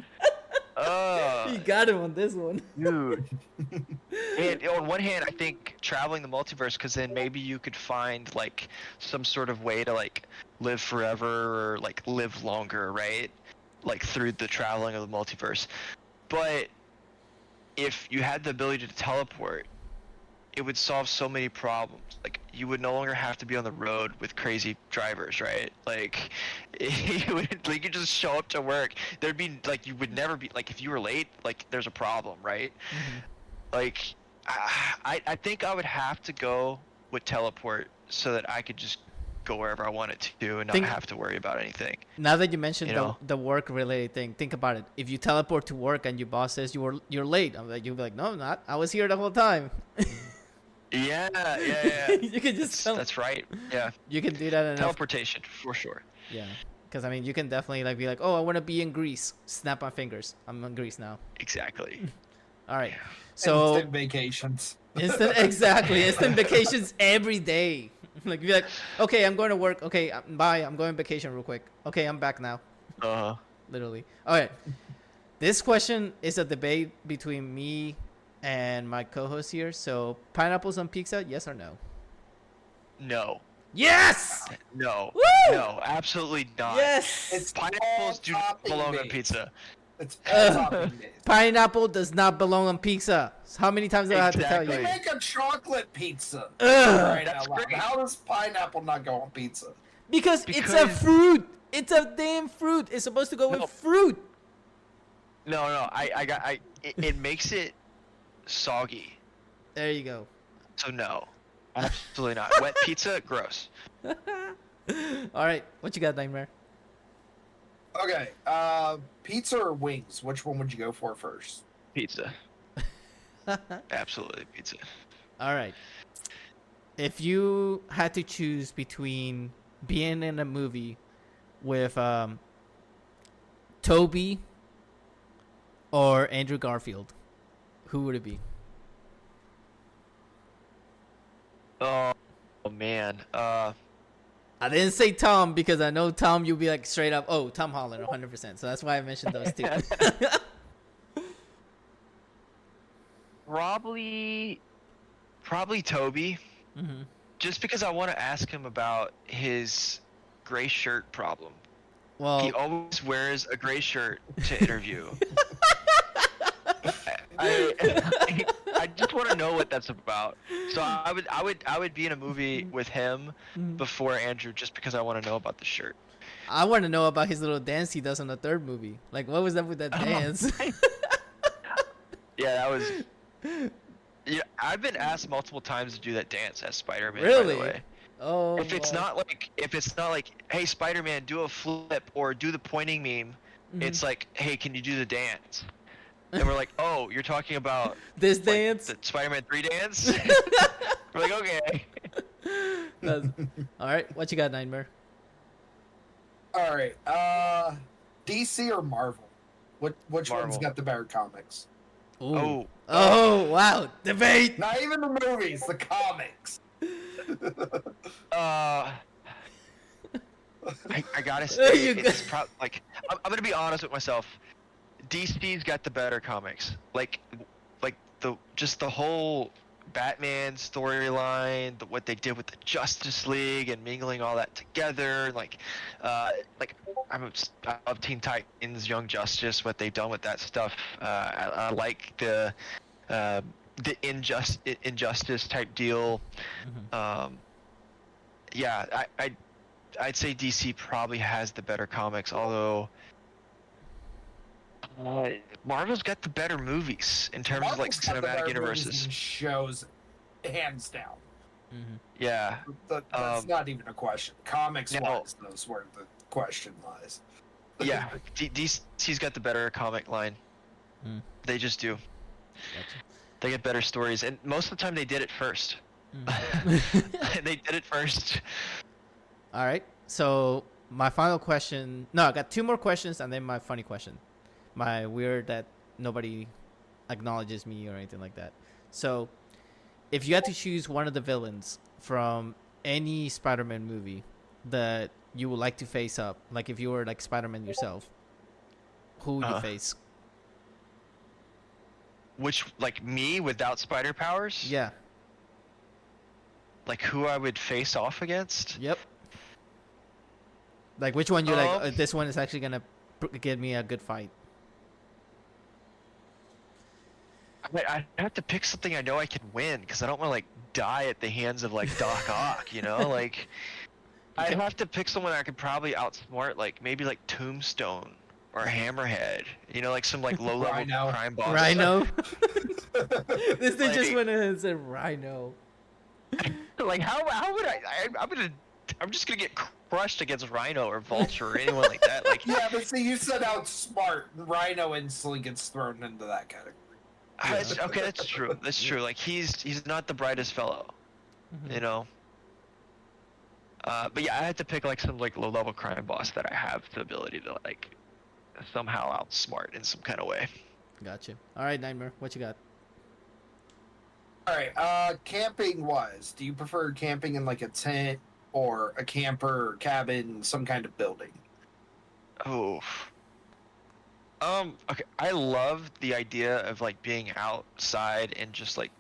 You got him on this one. Dude. And on one hand, I think traveling the multiverse, because then maybe you could find like some sort of way to like live forever or like live longer, right? Like through the traveling of the multiverse. But if you had the ability to teleport, it would solve so many problems. Like, you would no longer have to be on the road with crazy drivers, right? Like, you could just show up to work. There'd be, like, you would never be, like, if you were late, like, there's a problem, right? Mm-hmm. Like, I think I would have to go with teleport so that I could just go wherever I wanted to and not Think- have to worry about anything. Now that you mentioned You know? the work related thing, think about it. If you teleport to work and your boss says you're late, you'll be like, no, I'm not. I was here the whole time. Yeah. You can just That's right. Yeah. you can do that enough. Teleportation for sure. Yeah, because I mean, you can definitely like be like, oh, I want to be in Greece. Snap my fingers. I'm in Greece now. Exactly. All right. So Instant vacations. instant vacations every day. Like be like, okay, I'm going to work. Okay, bye. I'm going on vacation real quick. Okay, I'm back now. Literally. All right. This question is a debate between me and my co-host here. So, pineapples on pizza, yes or no? No. Yes. No. Woo! No. Absolutely not. Yes. It's Pineapples do not topping belong on based. pizza. It's all topping based. Pineapple does not belong on pizza. How many times do I have to tell You you? Exactly. make a chocolate pizza. Ugh. Right That's out loud. great. How does pineapple not go on pizza? Because it's a Because- fruit. It's a damn fruit. It's supposed to go No. with fruit. No. It makes it soggy. There you go. So no. Absolutely not. Wet pizza, gross. All right. What you got, Nightmare? Okay, pizza or wings? Which one would you go for first? Pizza. Absolutely pizza. All right. If you had to choose between being in a movie with Toby or Andrew Garfield, who would it be? Oh man. I didn't say Tom because I know Tom, you'll be like straight up, oh, Tom Holland, 100%. So that's why I mentioned those two. Probably Toby. Hmm. Just because I want to ask him about his gray shirt problem. He Well, always wears a gray shirt to interview. I just want to know what that's about. So I would be in a movie with him before Andrew just because I want to know about the shirt. I want to know about his little dance he does in the third movie. Like, what was up with that dance? Yeah, that was. Yeah, I've been asked multiple times to do that dance as Spider-Man. Really? By the way. Oh, If it's boy. not like, hey Spider-Man, do a flip or do the pointing meme, it's like, hey, can you do the dance? And we're like, oh, you're talking about This like, dance? the Spider-Man 3 dance? We're like, okay. All right, what you got, Nightmare? All right, DC or Marvel? Which one's Marvel. got the better comics? Ooh. Oh, Wow, debate. Not even the movies, the comics. I gotta say, You it's like I'm gonna be honest with myself. DC's got the better comics. Like the whole Batman storyline, what they did with the Justice League and mingling all that together. Like I love Teen Titans, Young Justice, what they've done with that stuff. I like the injustice type deal. Yeah, I'd say DC probably has the better comics, although Marvel's got the better movies in terms of like Marvel's got the better cinematic movies universes. and shows, hands down. Yeah, That's not even a question. Comics No. wise, that's where the question lies. yeah. DC's got the better comic line. Mm. They just do. Gotcha. They get better stories, and most of the time they did it first. They did it first. All right. So my final question. No, I got two more questions and then my funny question. My weird that nobody acknowledges me or anything like that. So if you had to choose one of the villains from any Spider-Man movie that you would like to face up, like if you were like Spider-Man yourself, who would you face? Which, like me without spider powers? Yeah. Like who I would face off against? Yep. Like which one you're like, Um, this one is actually gonna give me a good fight. I have to pick something I know I can win because I don't want to like die at the hands of like Doc Ock, you know? Like I'd have to pick someone I could probably outsmart, like maybe like Tombstone or Hammerhead, you know, like some like low level Rhino. crime boss. Rhino. This thing just Like- went ahead and said Rhino. Like how would I'm gonna I'm just gonna get crushed against Rhino or Vulture or anyone like that. Like, Yeah, but see, you said outsmart. Rhino instantly gets thrown into that category. okay, that's true. That's true. Like he's not the brightest fellow, you know. But yeah, I had to pick like some like low level crime boss that I have the ability to like somehow outsmart in some kind of way. Gotcha. All right, Nightmare, what you got? All right. Camping wise, do you prefer camping in like a tent or a camper or cabin, some kind of building? Oh. Okay. I love the idea of like being outside and just like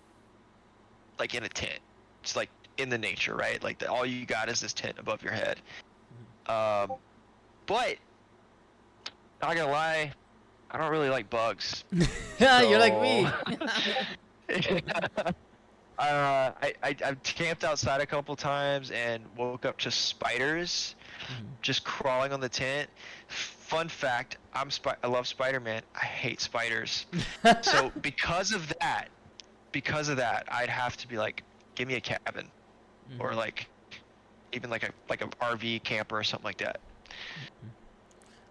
in a tent, just like in the nature, right? Like all you got is this tent above your head. But not gonna lie, I don't really like bugs. You're like me. I've camped outside a couple times and woke up to spiders just crawling on the tent. Fun fact, I love Spider-Man. I hate spiders. So because of that, I'd have to be like, give me a cabin, or like even like a RV camper or something like that.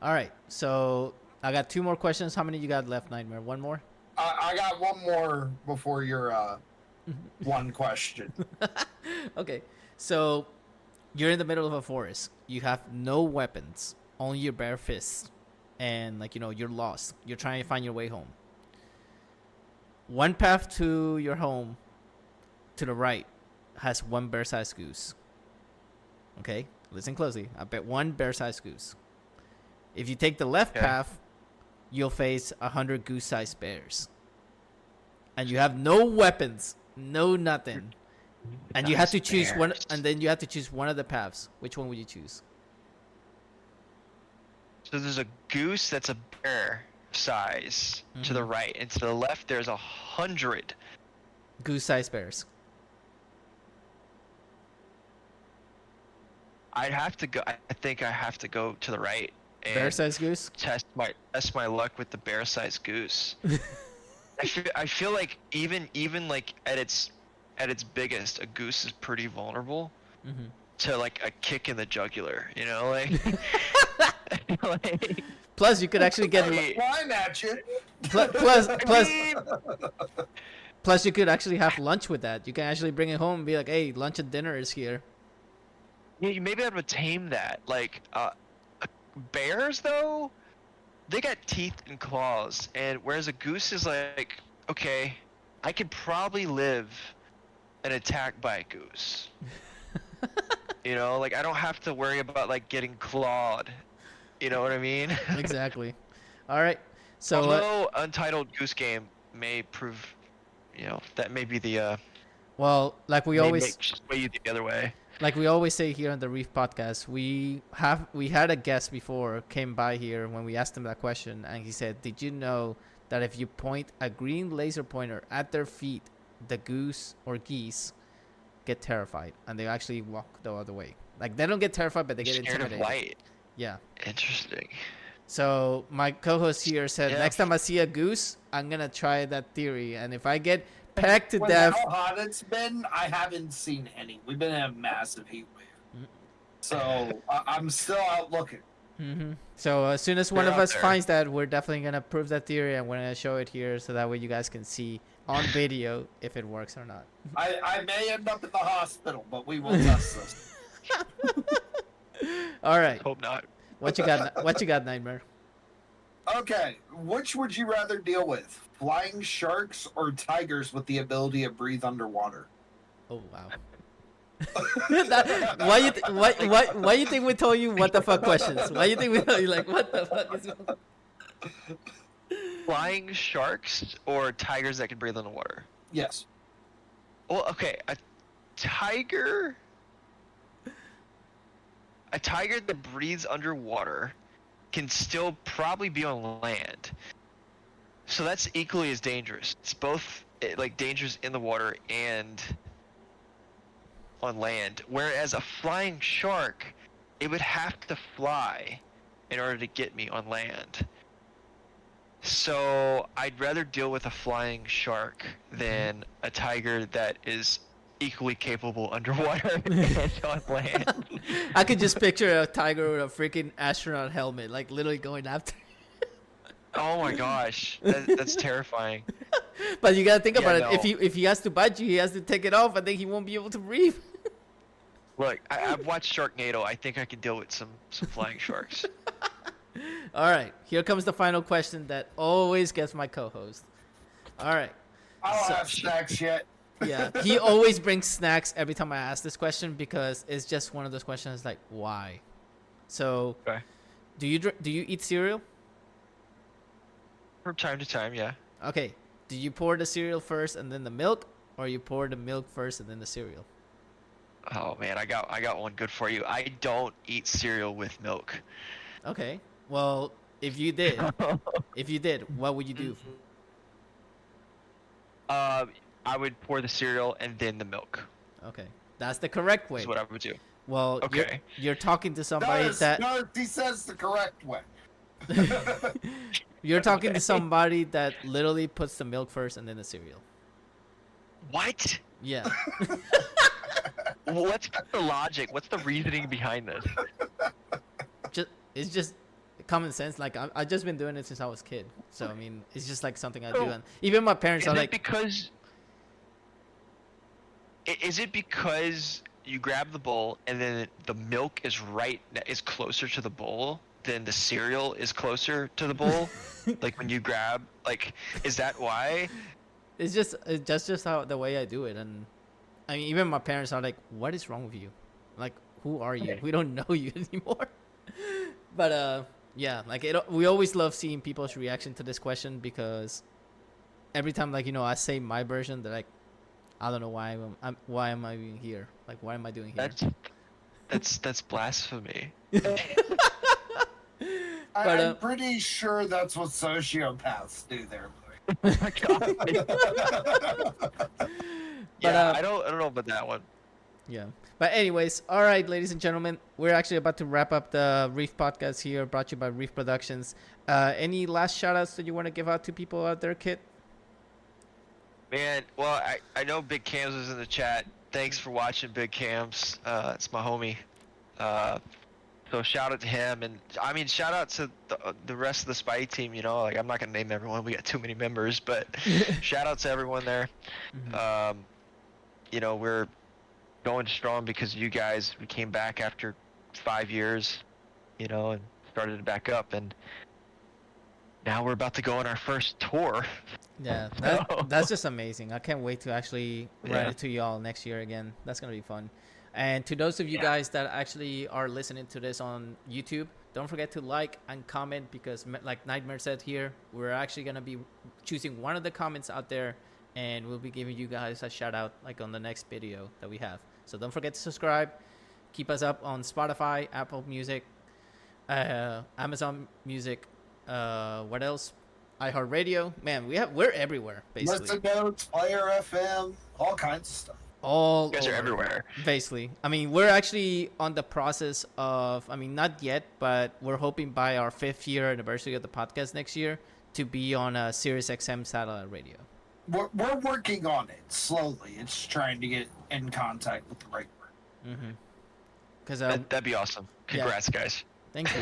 All right, so I got 2 more questions. How many you got left, Nightmare? One more? I got one more before your one question. Okay, so you're in the middle of a forest. You have no weapons, only your bare fists, and like you're lost. You're trying to find your way home. One path to your home, to the right, has 1 bear-sized goose. Okay, listen closely. I bet 1 bear-sized goose. If you take the left path, you'll face 100 goose-sized bears, and you have no weapons, no nothing. And you have to choose one, and then you have to choose one of the paths. Which one would you choose? So there's a goose that's a bear size to the right, and to the left there's 100 goose-sized bears. I think I have to go to the right. And Bear-sized goose? Test my luck with the bear-sized goose. I feel like even like at its biggest, a goose is pretty vulnerable to like a kick in the jugular. You know, like. Like plus, you could actually get Flying at you. Plus, you could actually have lunch with that. You can actually bring it home and be like, "Hey, lunch and dinner is here." Yeah, maybe I would tame that. Like, bears though, they got teeth and claws, and whereas a goose is like, okay, I could probably live an attack by a goose. You know, like I don't have to worry about like getting clawed. You know what I mean? Exactly. All right. So, although Untitled Goose Game may prove, that may be the well, like we always sway you the other way. Like we always say here on the Reef podcast, we had a guest before came by here when we asked him that question, and he said, "Did you know that if you point a green laser pointer at their feet, the goose or geese get terrified and they actually walk the other way? Like they don't get terrified, but they get scared intimidated." of light. Yeah. Interesting. So my co-host here said, Yeah. next time I see a goose, I'm gonna try that theory, and if I get pecked to With death, how hot it's been, I haven't seen any. We've been in a massive heat wave, so I'm still out looking. So as soon as one They're of out us there. finds that, we're definitely gonna prove that theory, and we're gonna show it here, so that way you guys can see on video if it works or not. I may end up in the hospital, but we will test this. All right, Hope not. what you got? What you got, Nightmare? Okay, which would you rather deal with? Flying sharks or tigers with the ability to breathe underwater? Oh wow. Why you think we told you what the fuck questions? Why you think we told you like what the fuck is going? Flying sharks or tigers that can breathe underwater? Yes. Well, okay, a tiger that breathes underwater can still probably be on land. So that's equally as dangerous. It's both like dangerous in the water and on land. Whereas a flying shark, it would have to fly in order to get me on land. So I'd rather deal with a flying shark than a tiger that is equally capable underwater and on land. I could just picture a tiger with a freaking astronaut helmet, like literally going after. Oh my gosh, that's terrifying. But you gotta think about Yeah, it. If he has to bite you, he has to take it off. I think he won't be able to breathe. Look, I've watched Sharknado. I think I can deal with some flying sharks. All right, here comes the final question that always gets my co-host. All right. I don't So- have snacks yet. Yeah, he always brings snacks every time I ask this question because it's just one of those questions like why. So, Okay. do you eat cereal? From time to time, yeah. Okay. Do you pour the cereal first and then the milk, or you pour the milk first and then the cereal? Oh man, I got one good for you. I don't eat cereal with milk. Okay. Well, if you did, what would you do? I would pour the cereal and then the milk. Okay, that's the correct way. Is what I would do. Well, Okay. you're talking to somebody No, he says the correct way. you're talking to somebody that literally puts the milk first and then the cereal. What? Yeah. What's the logic? What's the reasoning behind this? It's just common sense. Like I've just been doing it since I was a kid. So I mean, it's just like something I do, and even my parents Is are it like, because? Is it because you grab the bowl and then the milk is closer to the bowl than the cereal is closer to the bowl? Like when you grab, is that why? it's just how the way I do it, and I mean, even my parents are like, "What is wrong with you? Like, who are you? We don't know you anymore." But yeah, like we always love seeing people's reaction to this question because every time, like I say my version, they're like, "I don't know why why am I even here? Like, what am I doing here?" That's blasphemy. I'm pretty sure that's what sociopaths do there, Louis. Oh my god. Yeah, I don't know about that one. Yeah. But anyways, all right, ladies and gentlemen, we're actually about to wrap up the Reef podcast here, brought to you by Reef Productions. Any last shout-outs that you want to give out to people out there, Kit? Man, well, I know Big Cams was in the chat. Thanks for watching, Big Cams. It's my homie. So shout out to him, and I mean shout out to the rest of the Spidey team. Like I'm not gonna name everyone. We got too many members, but shout out to everyone there. Mm-hmm. We're going strong because of you guys. We came back after 5 years, and started it back up, and now we're about to go on our first tour. Yeah, that's just amazing. I can't wait to actually write it to y'all next year again. That's going to be fun. And to those of you guys that actually are listening to this on YouTube, don't forget to like and comment because like Nightmare said here, we're actually going to be choosing one of the comments out there and we'll be giving you guys a shout out like on the next video that we have. So don't forget to subscribe. Keep us up on Spotify, Apple Music, Amazon Music, what else? iHeart Radio. Man, we're everywhere basically. Listen Notes, Player FM, all kinds of stuff. All You guys are over, everywhere. basically. I mean, we're actually on the process of, I mean, not yet, but we're hoping by our 5th year anniversary of the podcast next year to be on a Sirius XM satellite radio. We're working on it slowly. It's trying to get in contact with the right person. Mm-hmm. Because That'd be awesome. Congrats, guys. thank you.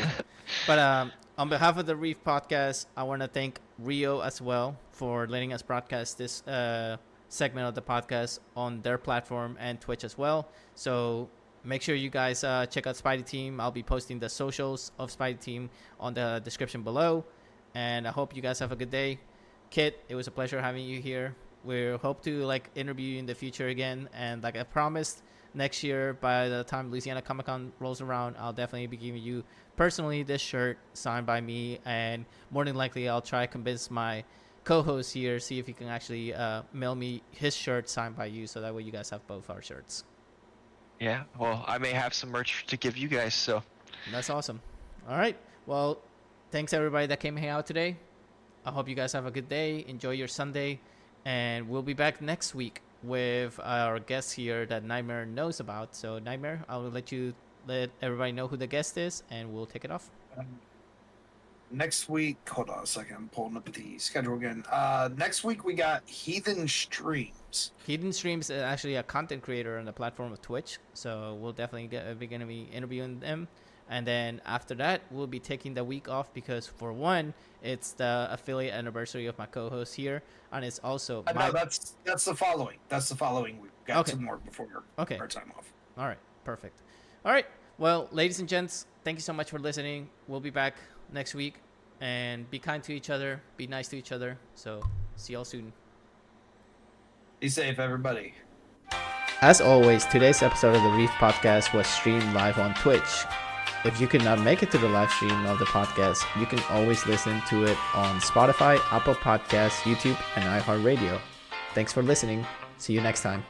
But on behalf of the Reef podcast, I want to thank Rio as well for letting us broadcast this segment of the podcast on their platform and Twitch as well. So make sure you guys check out Spidey Team. I'll be posting the socials of Spidey Team on the description below. And I hope you guys have a good day. Kit, it was a pleasure having you here. We hope to like interview you in the future again. And like I promised, next year by the time Louisiana Comic Con rolls around, I'll definitely be giving you personally this shirt signed by me. And more than likely, I'll try to convince my co-host here, see if he can actually mail me his shirt signed by you, so that way you guys have both our shirts. Yeah, well, I may have some merch to give you guys, so. That's awesome. All right. Well, thanks everybody that came hang out today. I hope you guys have a good day. Enjoy your Sunday. And we'll be back next week with our guest here that Nightmare knows about. So, Nightmare, I'll let everybody know who the guest is, and we'll take it off. next week, hold on a second, I'm pulling up the schedule again. Next week we got Heathen Streams. Heathen Streams is actually a content creator on the platform of Twitch, so we'll definitely be going to be interviewing them. And then after that, we'll be taking the week off because, for one, it's the affiliate anniversary of my co-host here, and it's also No, that's the following. That's the following week. Got some more before our time off. All right, perfect. All right, well, ladies and gents, thank you so much for listening. We'll be back next week, and be kind to each other, be nice to each other. So, see y'all soon. Be safe, everybody. As always, today's episode of the Reef Podcast was streamed live on Twitch. If you could not make it to the live stream of the podcast, you can always listen to it on Spotify, Apple Podcasts, YouTube, and iHeart Radio. Thanks for listening. See you next time.